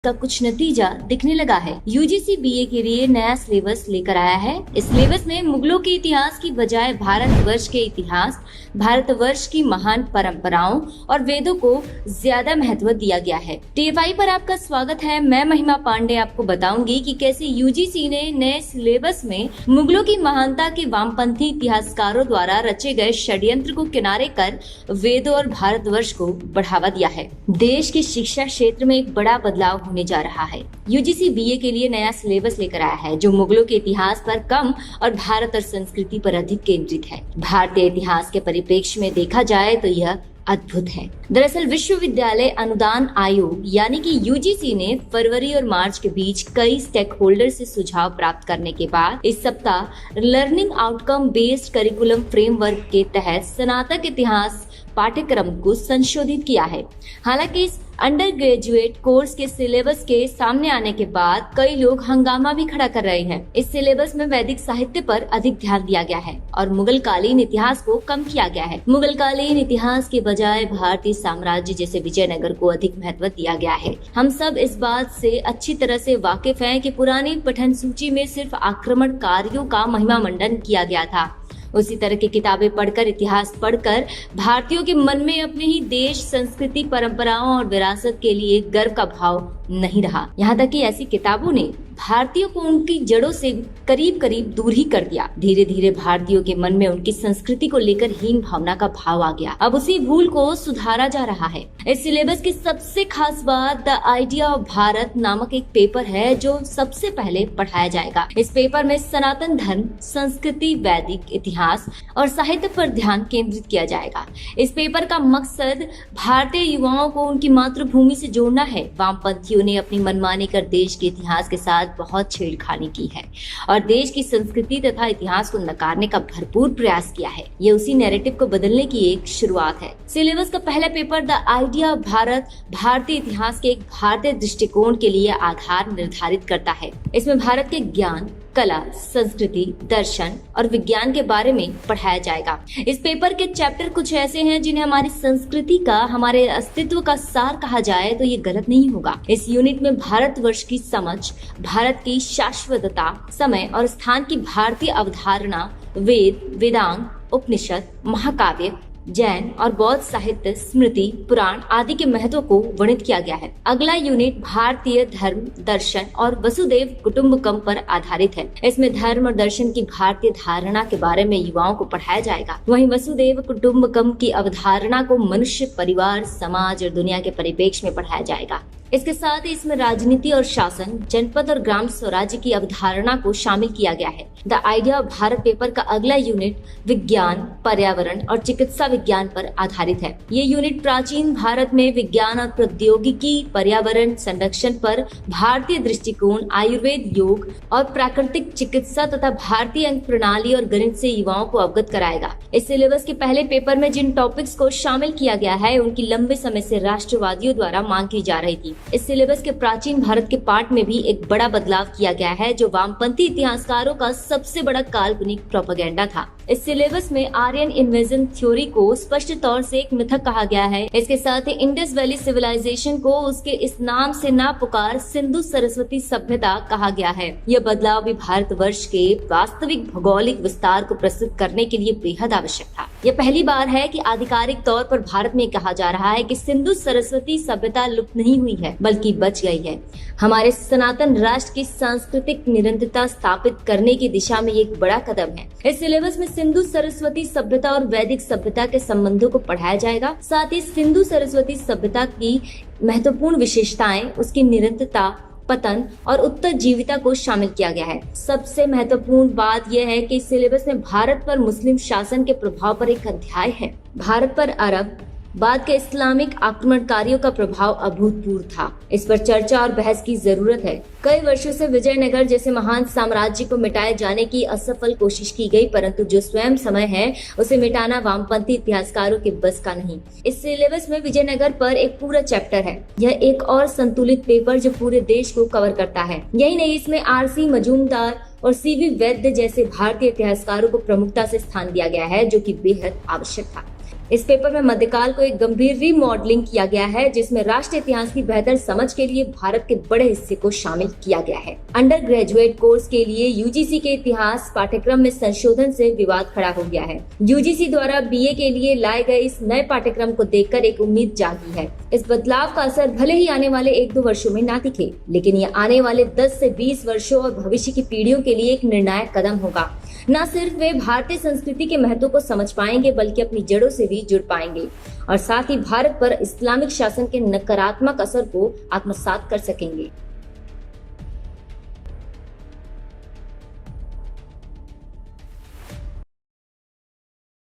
का कुछ नतीजा दिखने लगा है। यूजीसी बीए के लिए नया सिलेबस लेकर आया है। इस सिलेबस में मुगलों के इतिहास की बजाय भारतवर्ष के इतिहास, भारतवर्ष की महान परंपराओं और वेदों को ज्यादा महत्व दिया गया है। टीएफआई पर आपका स्वागत है। मैं महिमा पांडे आपको बताऊंगी कि कैसे यूजीसी ने नए सिलेबस में मुगलों की महानता के वामपंथी इतिहासकारों द्वारा रचे गए षड्यंत्र को किनारे कर वेदों और भारतवर्ष को बढ़ावा दिया है। देश की शिक्षा क्षेत्र में एक बड़ा बदलाव होने जा रहा है। यूजीसी बीए के लिए नया सिलेबस लेकर आया है जो मुगलों के इतिहास पर कम और भारत और संस्कृति पर अधिक केंद्रित है। भारतीय इतिहास के परिप्रेक्ष्य में देखा जाए तो यह अद्भुत है। दरअसल विश्वविद्यालय अनुदान आयोग यानी कि यूजीसी ने फरवरी और मार्च के बीच कई स्टेक होल्डर से सुझाव प्राप्त करने के बाद इस सप्ताह learning outcome based curriculum framework के तहत स्नातक इतिहास पाठ्यक्रम को संशोधित किया है। हालांकि इस अंडर ग्रेजुएट कोर्स के सिलेबस के सामने आने के बाद कई लोग हंगामा भी खड़ा कर रहे हैं। इस सिलेबस में वैदिक साहित्य पर अधिक ध्यान दिया गया है और मुगल कालीन इतिहास को कम किया गया है। मुगल कालीन इतिहास के बजाय भारतीय साम्राज्य जैसे विजयनगर को अधिक महत्व दिया गया है। हम सब इस बात से अच्छी तरह से वाकिफ हैं कि पुरानी पठन सूची में सिर्फ आक्रमणकारियों का महिमा मंडन किया गया था। उसी तरह की किताबें पढ़कर, इतिहास पढ़कर भारतीयों के मन में अपने ही देश, संस्कृति, परंपराओं और विरासत के लिए गर्व का भाव नहीं रहा। यहाँ तक कि ऐसी किताबों ने भारतीयों को उनकी जड़ों से करीब करीब दूर ही कर दिया। धीरे धीरे भारतीयों के मन में उनकी संस्कृति को लेकर हीन भावना का भाव आ गया। अब उसी भूल को सुधारा जा रहा है। इस सिलेबस की सबसे खास बात द आइडिया ऑफ भारत नामक एक पेपर है जो सबसे पहले पढ़ाया जाएगा। इस पेपर में सनातन धर्म, संस्कृति, वैदिक इतिहास और साहित्य पर ध्यान केंद्रित किया जाएगा। इस पेपर का मकसद भारतीय युवाओं को उनकी मातृभूमि से जोड़ना है। वामपंथियों ने अपनी मनमानी कर देश के इतिहास के साथ बहुत छेड़खानी की है और देश की संस्कृति तथा इतिहास को नकारने का भरपूर प्रयास किया है। ये उसी नैरेटिव को बदलने की एक शुरुआत है। सिलेबस का पहला paper the idea of Bharat भारतीय इतिहास के एक भारतीय दृष्टिकोण के लिए आधार निर्धारित करता है। इसमें भारत के ज्ञान, कला, संस्कृति, दर्शन और विज्ञान के बारे में पढ़ाया जाएगा। इस पेपर के चैप्टर कुछ ऐसे हैं जिन्हें हमारी संस्कृति का, हमारे अस्तित्व का सार कहा जाए तो ये गलत नहीं होगा। इस यूनिट में भारतवर्ष की समझ, भारत की शाश्वतता, समय और स्थान की भारतीय अवधारणा, वेद, वेदांग, उपनिषद, महाकाव्य, जैन और बौद्ध साहित्य, स्मृति, पुराण आदि के महत्व को वर्णित किया गया है। अगला यूनिट भारतीय धर्म, दर्शन और वसुदेव कुटुम्बकम पर आधारित है। इसमें धर्म और दर्शन की भारतीय धारणा के बारे में युवाओं को पढ़ाया जाएगा। वहीं वसुदेव कुटुम्बकम की अवधारणा को मनुष्य, परिवार, समाज और दुनिया के परिप्रेक्ष्य में पढ़ाया जाएगा। इसके साथ ही इसमें राजनीति और शासन, जनपद और ग्राम स्वराज्य की अवधारणा को शामिल किया गया है। The idea of Bharat paper का अगला यूनिट विज्ञान, पर्यावरण और चिकित्सा विज्ञान पर आधारित है। ये यूनिट प्राचीन भारत में विज्ञान और प्रौद्योगिकी, पर्यावरण संरक्षण पर भारतीय दृष्टिकोण, आयुर्वेद, योग और प्राकृतिक चिकित्सा तथा भारतीय अंक प्रणाली और गणित से युवाओं को अवगत कराएगा। इस सिलेबस के पहले पेपर में जिन टॉपिक्स को शामिल किया गया है उनकी लंबे समय से राष्ट्रवादियों द्वारा मांग की जा रही थी। इस सिलेबस के प्राचीन भारत के पार्ट में भी एक बड़ा बदलाव किया गया है जो वामपंथी इतिहासकारों का सबसे बड़ा काल्पनिक प्रोपेगेंडा था। इस सिलेबस में आर्यन इन्वेजन थ्योरी को स्पष्ट तौर से एक मिथक कहा गया है। इसके साथ ही इंडस वैली सिविलाइजेशन को उसके इस नाम से ना पुकार सिंधु सरस्वती सभ्यता कहा गया है। यह बदलाव भी भारतवर्ष के वास्तविक भौगोलिक विस्तार को प्रस्तुत करने के लिए बेहद आवश्यक था। यह पहली बार है कि आधिकारिक तौर पर भारत में कहा जा रहा है कि सिंधु सरस्वती सभ्यता लुप्त नहीं हुई है बल्कि बच गई है। हमारे सनातन राष्ट्र की सांस्कृतिक निरंतरता स्थापित करने की दिशा में एक बड़ा कदम है। इस सिलेबस में सिंधु सरस्वती सभ्यता और वैदिक सभ्यता के संबंधों को पढ़ाया जाएगा। साथ ही सिंधु सरस्वती सभ्यता की महत्वपूर्ण विशेषताएं, उसकी निरंतरता, पतन और उत्तरजीविता को शामिल किया गया है। सबसे महत्वपूर्ण बात यह है कि सिलेबस में भारत पर मुस्लिम शासन के प्रभाव पर एक अध्याय है। भारत पर अरब बाद के इस्लामिक आक्रमणकारियों का प्रभाव अभूतपूर्व था। इस पर चर्चा और बहस की जरूरत है। कई वर्षों से विजयनगर जैसे महान साम्राज्य को मिटाए जाने की असफल कोशिश की गई, परंतु जो स्वयं समय है उसे मिटाना वामपंथी इतिहासकारों के बस का नहीं। इस सिलेबस में विजयनगर पर एक पूरा चैप्टर है। यह एक और संतुलित पेपर जो पूरे देश को कवर करता है। यही नहीं, इसमें आरसी मजूमदार और सीवी वैद्य जैसे भारतीय इतिहासकारों को प्रमुखता से स्थान दिया गया है जो कि बेहद आवश्यक था। इस पेपर में मध्यकाल को एक गंभीर रीमॉडलिंग किया गया है, जिसमें राष्ट्रीय इतिहास की बेहतर समझ के लिए भारत के बड़े हिस्से को शामिल किया गया है। अंडर ग्रेजुएट कोर्स के लिए यूजीसी के इतिहास पाठ्यक्रम में संशोधन से विवाद खड़ा हो गया है। यूजीसी द्वारा बीए के लिए लाए गए इस नए पाठ्यक्रम को देखकर एक उम्मीद जागी है। इस बदलाव का असर भले ही आने वाले 1-2 वर्षों में ना दिखे, लेकिन ये आने वाले 10 से 20 वर्षों और भविष्य की पीढ़ियों के लिए एक निर्णायक कदम होगा। न सिर्फ वे भारतीय संस्कृति के महत्व को समझ पाएंगे, बल्कि अपनी जड़ों से भी जुड़ पाएंगे और साथ ही भारत पर इस्लामिक शासन के नकारात्मक असर को आत्मसात कर सकेंगे।